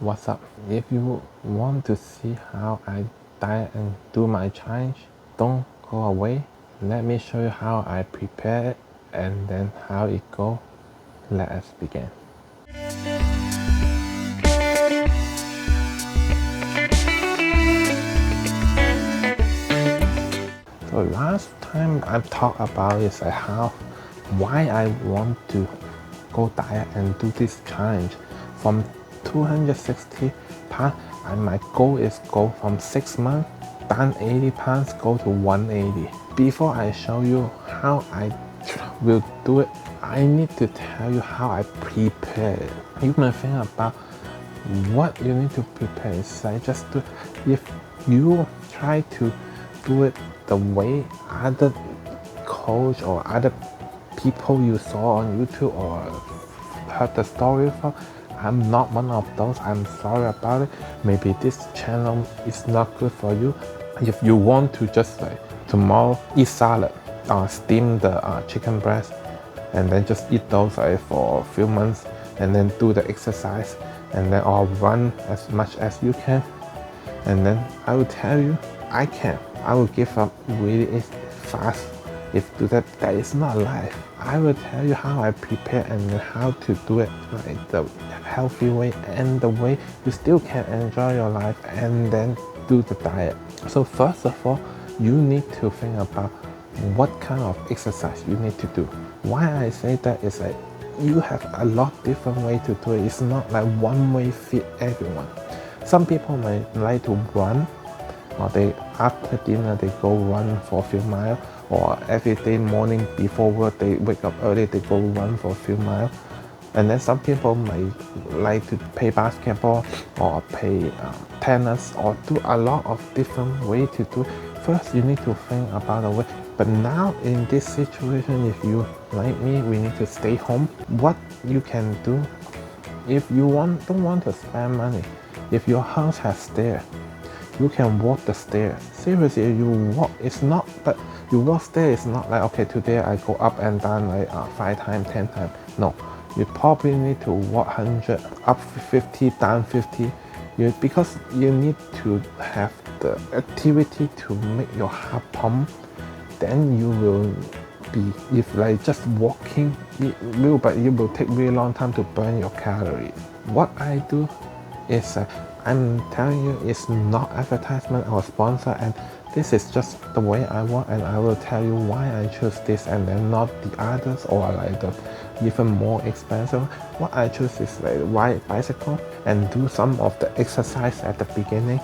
What's up? If you want to see how I diet and do my challenge, don't go away. Let me show you how I prepare it and then how it go. Let us begin. So last time I talked about is why I want to go diet and do this challenge from 260 pounds, and my goal is go from 6 months down 80 pounds, go to 180. Before I show you how I will do it, I need to tell you how I prepare it. You may think about what you need to prepare. Is I just do, if you try to do it the way other coach or other people you saw on YouTube or heard the story from, I'm not one of those. I'm sorry about it. Maybe this channel is not good for you. If you want to just like tomorrow eat salad or steam the chicken breast and then just eat those for a few months and then do the exercise and then or run as much as you can, and then I will tell you I will give up really fast. If do that is not life. I will tell you how I prepare and how to do it like the healthy way and the way you still can enjoy your life and then do the diet. So first of all, you need to think about what kind of exercise you need to do. Why I say that is like you have a lot different way to do it. It's not like one way fit everyone. Some people might like to run, or they after dinner they go run for a few miles, or every day morning before work they wake up early, they go run for a few miles. And then some people might like to play basketball or play tennis or do a lot of different way to do. First you need to think about the way. But now in this situation, if you like me, we need to stay home. What you can do, if you don't want to spend money, if your house has stairs, you can walk the stairs. Seriously, you walk. It's not, but you walk stairs. It's not like okay, today I go up and down like 5 times, 10 times. No, you probably need to walk 100, up 50, down 50. Because you need to have the activity to make your heart pump. Then you will be, if like just walking, but it will take really long time to burn your calories. What I do is I'm telling you, it's not advertisement or sponsor, and this is just the way I want, and I will tell you why I choose this and then not the others or like the even more expensive. What I choose is like ride bicycle and do some of the exercise at the beginning.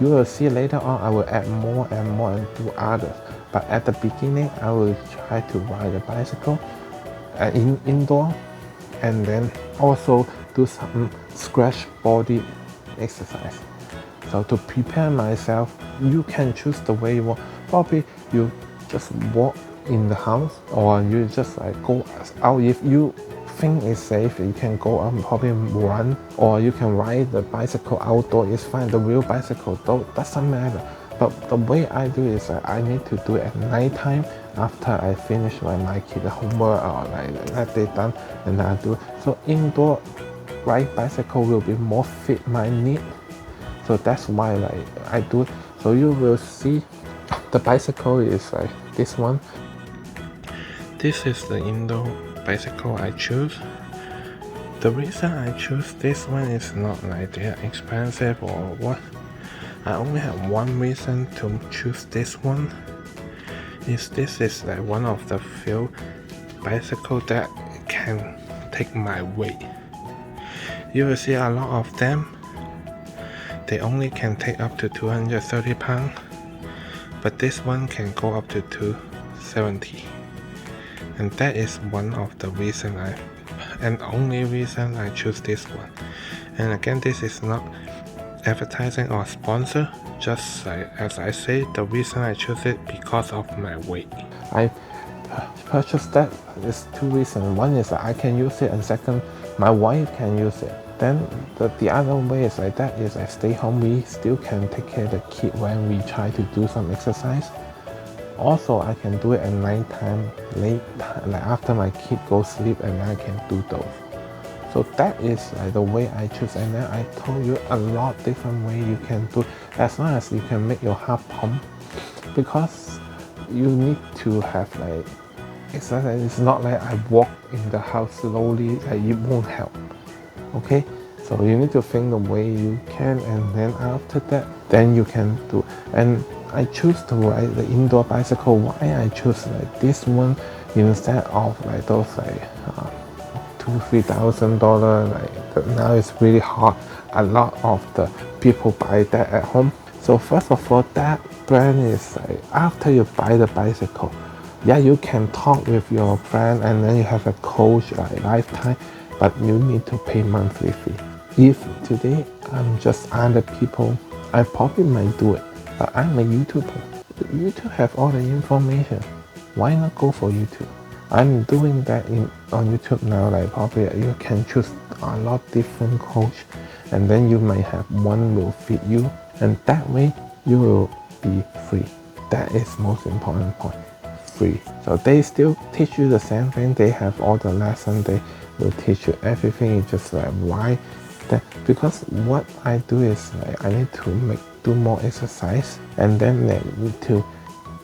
You will see later on I will add more and more and do others. But at the beginning, I will try to ride a bicycle indoor, and then also do some scratch body exercise. So to prepare myself, you can choose the way you want. Probably you just walk in the house, or you just like go out. If you think it's safe, you can go out and probably run, or you can ride the bicycle outdoor. It's fine. The real bicycle though doesn't matter. But the way I do is I need to do it at night time after I finish my kid homework or like that day done, and I do. So indoor ride bicycle will be more fit my need. So that's why like I do it. So you will see the bicycle is like this one. This is the indoor bicycle I choose. The reason I choose this one is not like they're expensive or what. I only have one reason to choose this one. This is like one of the few bicycles that can take my weight. You will see a lot of them. They only can take up to 230 pounds, but this one can go up to 270. And that is one of the reason and only reason I choose this one. And again, this is not advertising or sponsor, just like as I say, the reason I choose it because of my weight. I purchased that is 2 reasons. One is that I can use it, and second, my wife can use it. Then the other way is like that is I stay home, we still can take care of the kid when we try to do some exercise. Also, I can do it at night time, late, like after my kid goes sleep, and I can do those. So that is like the way I choose. And then I told you a lot different way you can do, as long as you can make your heart pump, because you need to have like exercise. It's not like I walk in the house slowly, like it won't help. Okay, so you need to think the way you can, and then after that, then you can do. And I choose to ride the indoor bicycle. Why I choose like this one instead of like those like $2,000-3,000, like now it's really hard. A lot of the people buy that at home. So first of all, that brand is like, after you buy the bicycle, yeah, you can talk with your friend and then you have a coach like lifetime, but you need to pay monthly fee. If today I'm just other people, I probably might do it, but I'm a YouTuber. YouTube have all the information. Why not go for YouTube? I'm doing that on YouTube now. Like probably you can choose a lot different coach, and then you might have one will fit you, and that way you will be free. That is most important point. Free. So they still teach you the same thing. They have all the lessons. They will teach you everything. It's just like why that, because what I do is like I need to do more exercise, and then I need to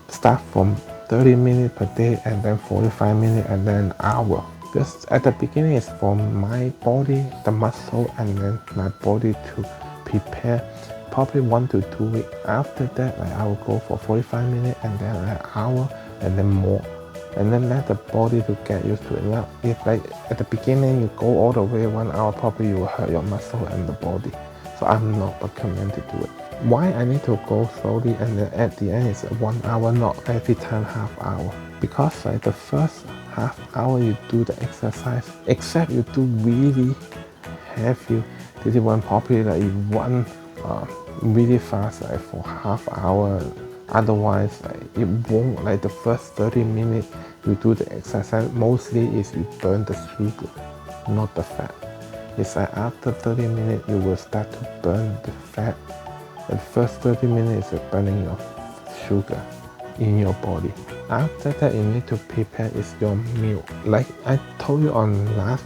start from 30 minutes per day, and then 45 minutes, and then an hour. Because at the beginning it's for my body, the muscle, and then my body to prepare probably 1 to 2 weeks. After that, like, I will go for 45 minutes and then an hour and then more. And then let the body to get used to it. Now, if like at the beginning you go all the way 1 hour, probably you will hurt your muscle and the body. So I'm not recommend to do it. Why I need to go slowly and then at the end it's 1 hour, not every time half hour. Because like the first half hour you do the exercise, except you do really heavy, this one probably like you run really fast like for half hour. Otherwise like it won't, like the first 30 minutes you do the exercise, mostly is you burn the sugar, not the fat. It's like after 30 minutes you will start to burn the fat. The first 30 minutes is burning your sugar in your body. After that, you need to prepare is your meal. Like I told you on last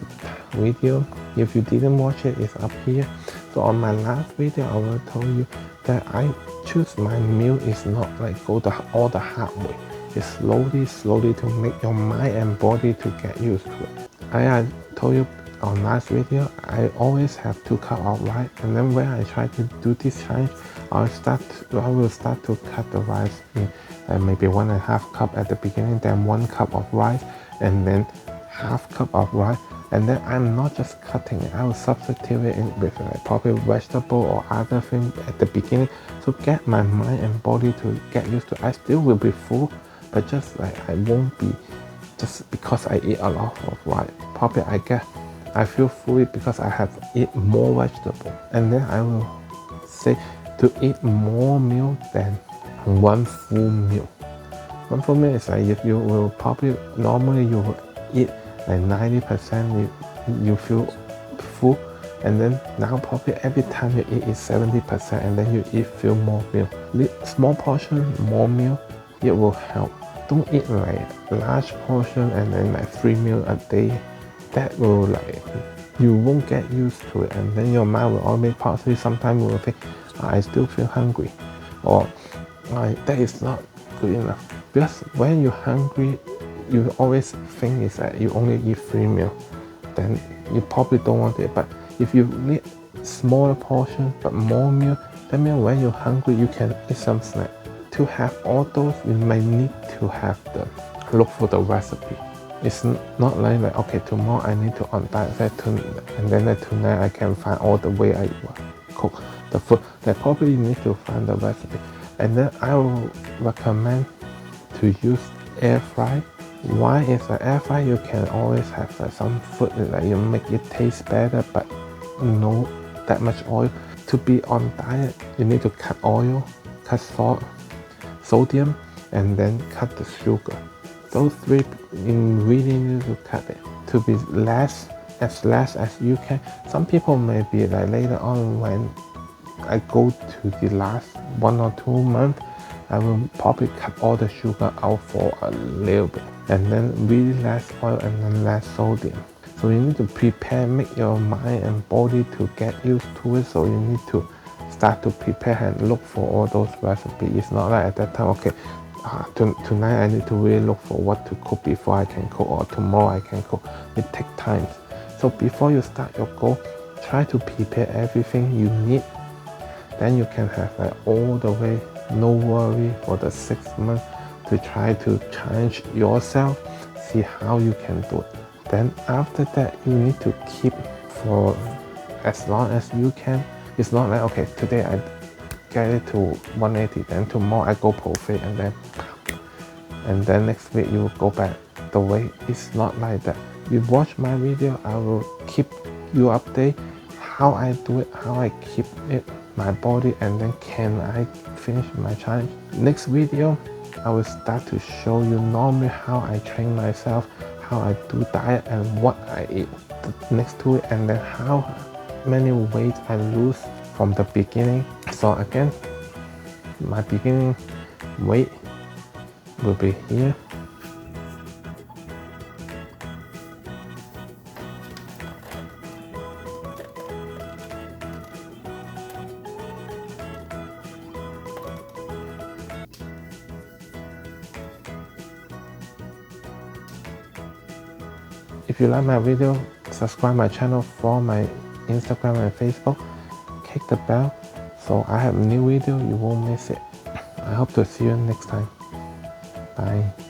video, if you didn't watch it, it's up here. So on my last video, I will tell you that I choose my meal is not like go all the hard way. It's slowly to make your mind and body to get used to it. I told you on last video, I always have 2 cups of rice, and then when I try to do this challenge, I will start to cut the rice in maybe 1.5 cup at the beginning, then 1 cup of rice, and then half cup of rice. And then I'm not just cutting it, I will substitute it in with like probably vegetable or other thing at the beginning to get my mind and body to get used to it. I still will be full, but just like I won't be just because I eat a lot of rice. Probably I feel full because I have eat more vegetable, and then I will say to eat more meal than 1 full meal. 1 full meal is like if you will probably normally you will eat like 90%, you feel full, and then now probably every time you eat is 70%, and then you feel more meal. Small portion, more meal, it will help. Don't eat like large portion and then like 3 meals a day. That will like, you won't get used to it, and then your mind will always possibly sometimes will think, I still feel hungry, or that is not good enough. Because when you're hungry, you always think is that you only eat 3 meals, then you probably don't want it. But if you need smaller portion but more meal, that means when you're hungry you can eat some snack. To have all those, you might need to have look for the recipe. It's not like okay, tomorrow I need to on diet and then tonight I can find all the way I cook the food. That probably you need to find the recipe. And then I will recommend to use air fry. Why is an air fry? You can always have some food that you make it taste better, but no that much oil. To be on diet, you need to cut oil, cut salt, sodium, and then cut the sugar. Those 3 ingredients you cut it to be less as you can. Some people may be like later on when I go to the last 1 or 2 months, I will probably cut all the sugar out for a little bit, and then really less oil and then less sodium. So you need to prepare, make your mind and body to get used to it. So you need to start to prepare and look for all those recipes. It's not like at that time, okay, tonight I need to really look for what to cook before I can cook, or tomorrow I can cook. It takes time. So before you start your goal, try to prepare everything you need. Then you can have like all the way, no worry for the 6 months to try to challenge yourself, see how you can do it. Then after that, you need to keep for as long as you can. It's not like, okay, today I get it to 180, then tomorrow I go perfect, and then next week you go back the way. It's not like that. You watch my video, I will keep you update how I do it, how I keep it, my body, and then can I finish my challenge. Next video, I will start to show you normally how I train myself, how I do diet, and what I eat next to it, and then how many weight I lose from the beginning. So again, my beginning weight will be here. If you like my video, subscribe my channel, follow my Instagram and Facebook, click the bell so I have new video, you won't miss it. I hope to see you next time. Bye.